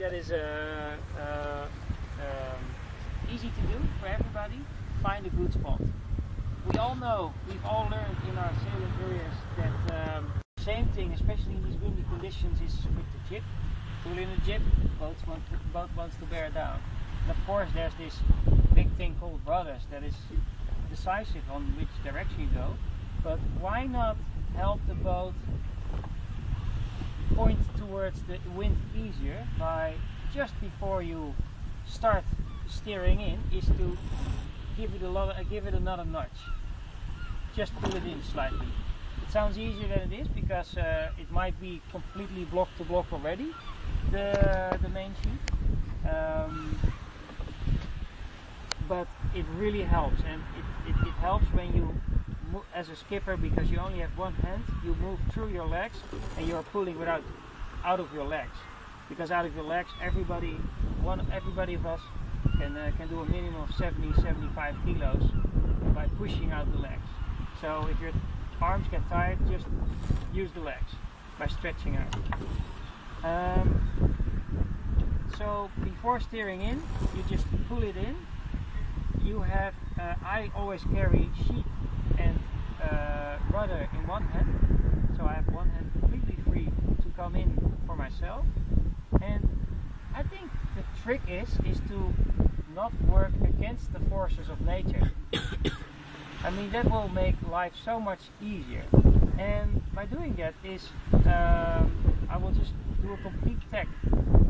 That is easy to do for everybody. Find a good spot. We all know, we've all learned in our sailing careers that same thing, especially in these windy conditions, is with the jib. Pull in a jib, boat wants to bear down. And of course there's this big thing called rudders that is decisive on which direction you go. But why not help the boat point towards the wind easier by just before you start steering in is to give it another nudge. Just pull it in slightly. It sounds easier than it is because it might be completely block to block already, the main sheet, but it really helps, and it helps when you as a skipper, because you only have one hand, you move through your legs and you're pulling out of your legs, because out of your legs everybody of us can do a minimum of 70-75 kilos by pushing out the legs. So if your arms get tired, just use the legs by stretching out. So before steering in, you just pull it in. You have I always carry sheet and rudder in one hand, so I have one hand completely free to come in for myself. And I think the trick is to not work against the forces of nature. I mean, that will make life so much easier. And by doing that is I will just do a complete tack,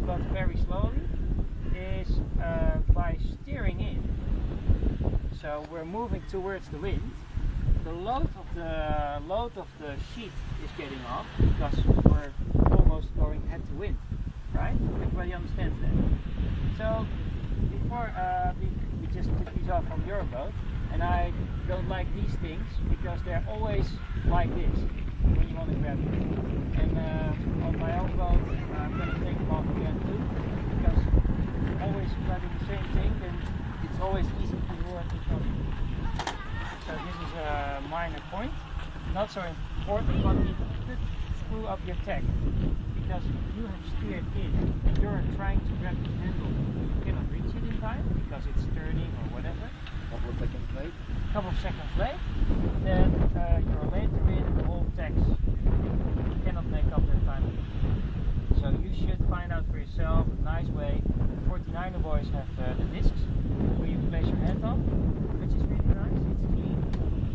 but very slowly, is by steering in. So we're moving towards the wind. The load of the sheet is getting off because we're almost going head to wind, right? Everybody understands that. So before we just took these off from your boat, and I don't like these things because they're always like this when you want to grab it. And on my own boat, I'm going to take them off again too, because always grabbing the same thing, then it's always easy to ruin each other. So this is a minor point, not so important, but it could screw up your tack, because if you have steered in and you're trying to grab the handle, you cannot reach it in time because it's turning or whatever. Couple of seconds late, then you're later in, the whole tax cannot make up that time. So you should find out for yourself a nice way. The 49er boys have the discs where you place your hand on, which is really nice, it's clean,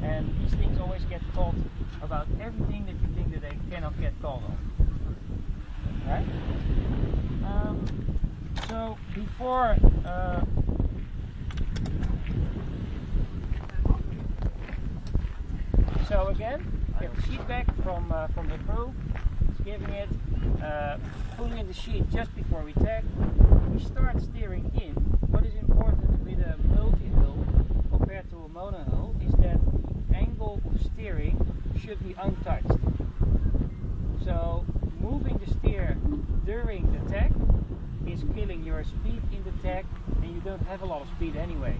and these things always get caught about everything that you think that they cannot get caught on. Right? So before so again, get the sheet back from the crew. It's giving it, pulling in the sheet just before we tack. We start steering in. What is important with a multi-hull compared to a monohull is that the angle of steering should be untouched. So moving the steer during the tack is killing your speed in the tack, and you don't have a lot of speed anyway.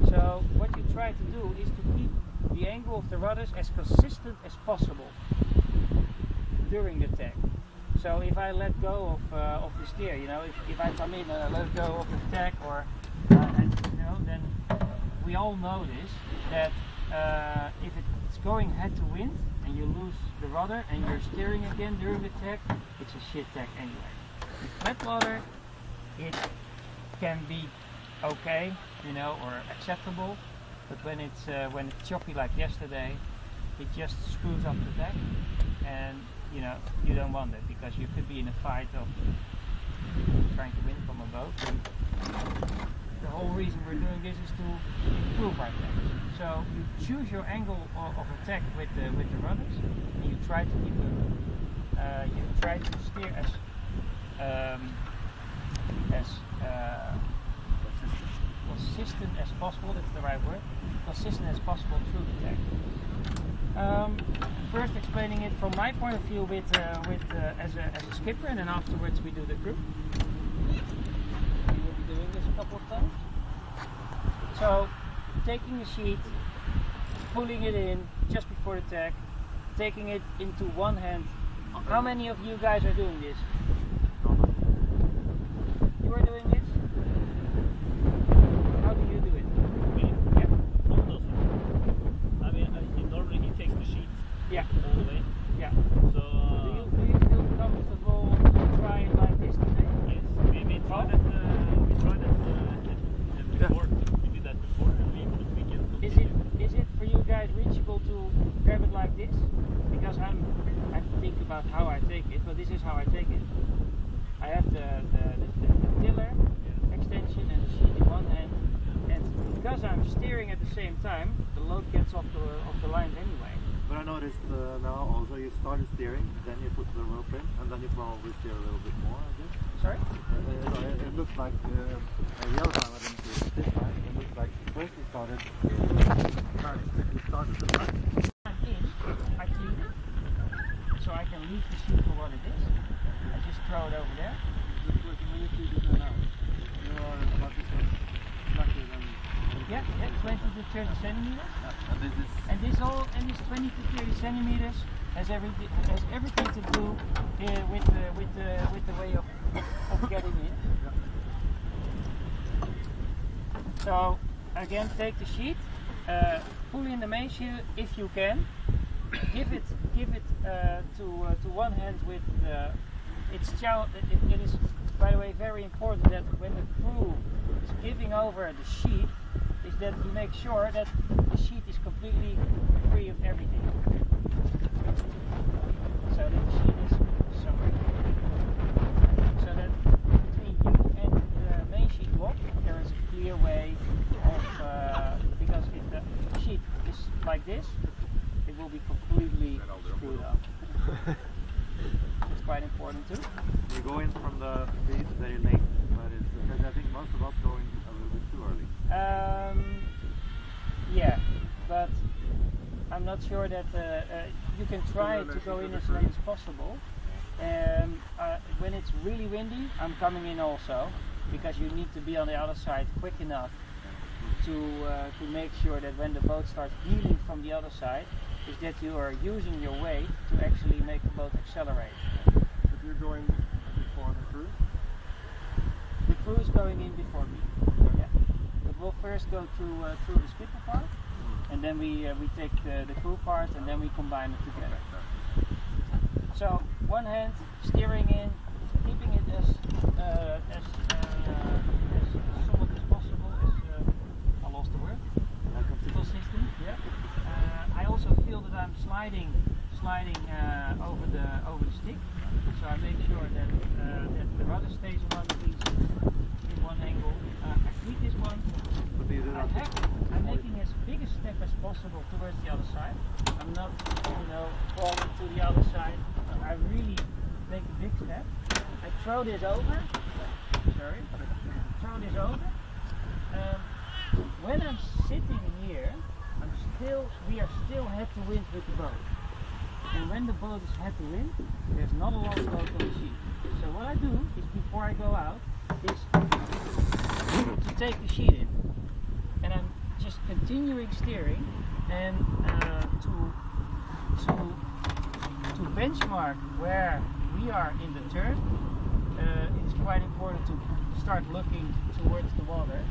So what you try to do is to keep the angle of the rudders as consistent as possible during the tack. So if I let go of the steer, you know, if I come in and I let go of the tack, or then we all know this, that if it's going head to wind and you lose the rudder and you're steering again during the tack, it's a shit tack anyway. With flat rudder, it can be okay, you know, or acceptable. But when it's choppy like yesterday, it just screws up the deck, and you know you don't want it, because you could be in a fight of trying to win from a boat. And the whole reason we're doing this is to improve our deck. So you choose your angle of attack with the rudders, and you try to keep them. You try to steer as consistent as possible. That's the right word. Consistent as possible through the tack. First explaining it from my point of view as a skipper, and then afterwards we do the crew. We will be doing this a couple of times. So taking the sheet, pulling it in just before the tack, taking it into one hand. How many of you guys are doing this? the same time, the load gets off the lines anyway. But I noticed now also you started steering, then you put the rope in, and then you probably steer a little bit more, I guess. Sorry? It looks like the other time I didn't see it. This time it looks like first you started the back. I'm in, I clean it, so I can leave the sheet for what it is. I just throw it over there. Yeah, 20 to 30 centimeters. And this 20 to 30 centimeters has everything to do with the way of getting in. So again, take the sheet, pull in the main sheet if you can. Give it to one hand with it is, by the way, very important that when the crew is giving over the sheet, is that you make sure that the sheet is completely free of everything. So that the sheet is somewhere. So that between you and the main sheet block, there is a clear way of, because if the sheet is like this, it will be completely screwed up. It's quite important too. You go in from the speed very late, but it's because I think most of us go in a little bit too early. Yeah, but I'm not sure that you can try to go in as late as possible. When it's really windy, I'm coming in also, because you need to be on the other side quick enough to make sure that when the boat starts heeling from the other side, is that you are using your weight to actually make the boat accelerate. But you're going before the crew? The crew is going in before me. Yeah. But we'll first go through the skipper part, and then we take the crew part, and then we combine it together. So one hand steering in, keeping it as solid as possible. I lost the word. Consistent. Yeah. I also feel that I'm sliding over the stick, so I make sure that the rudder stays in one angle. I tweak this one. I'm making as big a step as possible towards the other side. I'm not, falling to the other side. I really make a big step. I throw this over. Sorry. Throw this over. When I'm sitting here, we are still head to wind with the boat. And when the boat is head to wind, there's not a lot of boat on the sheet. So what I do is, before I go out, is to take the sheet in. And I'm just continuing steering, and to benchmark where we are in the turn, it's quite important to start looking towards the water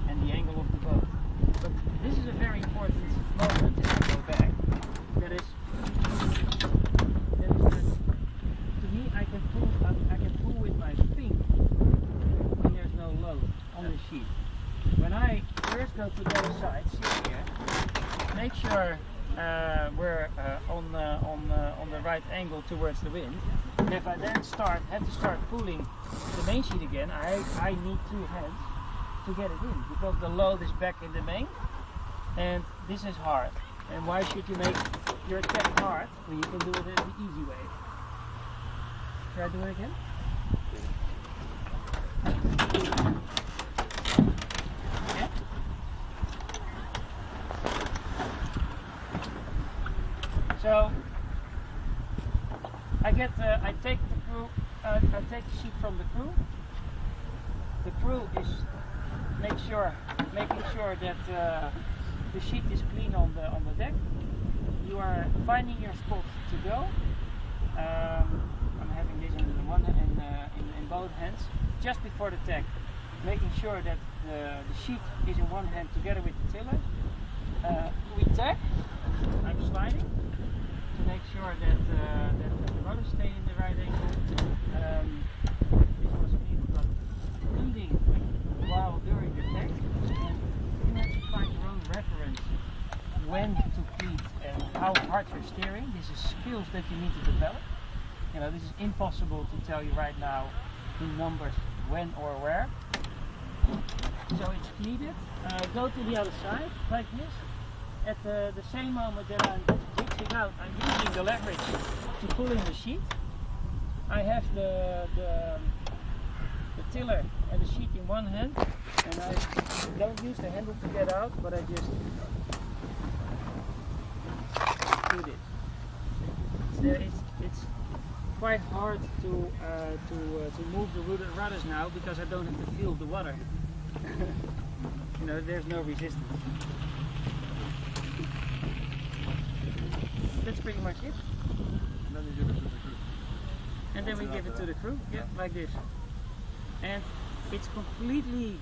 and the angle of the boat. But this is a very important moment as I go back. That is to me, I can pull with my finger when there's no load on the sheet. When I first go to the other side, sit here, make sure we're on the right angle towards the wind. And if I then have to start pulling the main sheet again, I need two hands to get it in, because the load is back in the main, and this is hard. And why should you make your attack hard when you can do it in the easy way? Should I do it again? Yeah? So I take the sheet from the crew. The crew is making sure that the sheet is clean on the deck. You are finding your spot to go. I'm having this in both hands, just before the tack, making sure that the sheet is in one hand together with the tiller. We tack. I'm sliding to make sure that the rudder stays in the right angle. This was me, but leading while during the tack, and you have to find your own reference when to pleat and how hard you're steering. This is skills that you need to develop. This is impossible to tell you right now in numbers when or where. So it's pleated. Go to the other side, like this. At the same moment that I'm reaching out, I'm using the leverage to pull in the sheet. I have the tiller and the sheet in one hand, and I don't use the handle to get out, but I just do this. It's quite hard to move the rudders now because I don't have to feel the water. You know, there's no resistance. That's pretty much it. And then you give it to the crew. And then we give it to the crew, yeah, like this. And it's completely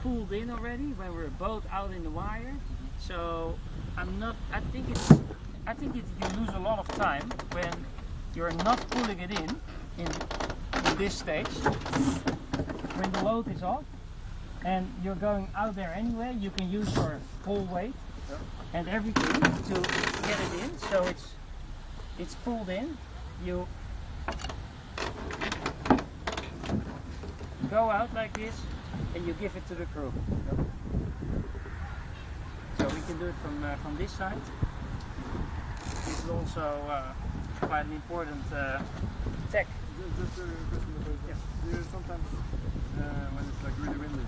cooled in already when we're both out in the wire. So I think you lose a lot of time when you're not pulling it in this stage. When the load is off and you're going out there anyway, you can use your full weight and everything to get it in. So it's pulled in. You go out like this and you give it to the crew. So we can do it from this side. This is also quite an important tech. Just a question before you start. Do you sometimes, when it's like really windy,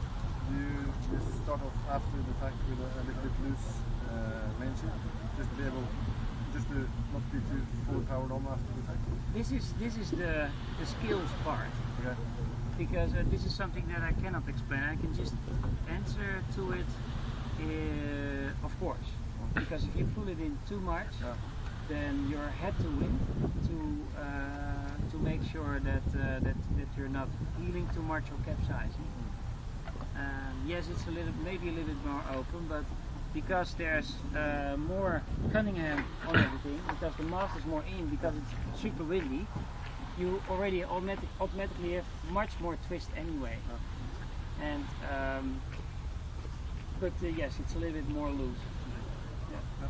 do you start off after the tank with a little bit loose main sheet, just to be able, just to not be too full powered on after the tank? This is the skills part. Okay. Because this is something that I cannot explain. I can just answer to it, of course. Because if you pull it in too much, then you're head to wind to make sure that you're not heeling too much or capsizing. Yes, it's maybe a little bit more open, but because there's more Cunningham on everything, because the mast is more in, because it's super windy, you already automatically have much more twist anyway. And but yes, it's a little bit more loose. Yeah.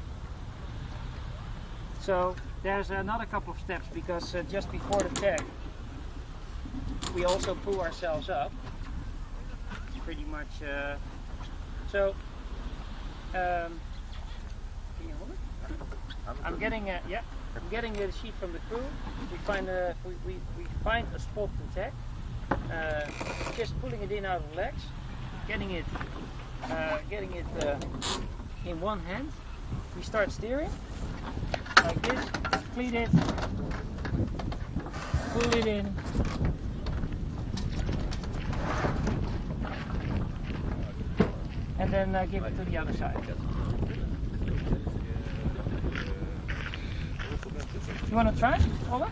So there's another couple of steps, because just before the tag we also pull ourselves up. It's pretty much so. Can you hold it? I'm getting I'm getting the sheet from the crew. We find a spot to tag. Just pulling it in out of the legs, getting it in one hand. We start steering like this, cleat it, pull it in, and then give it to the other side. You want to try, Ola?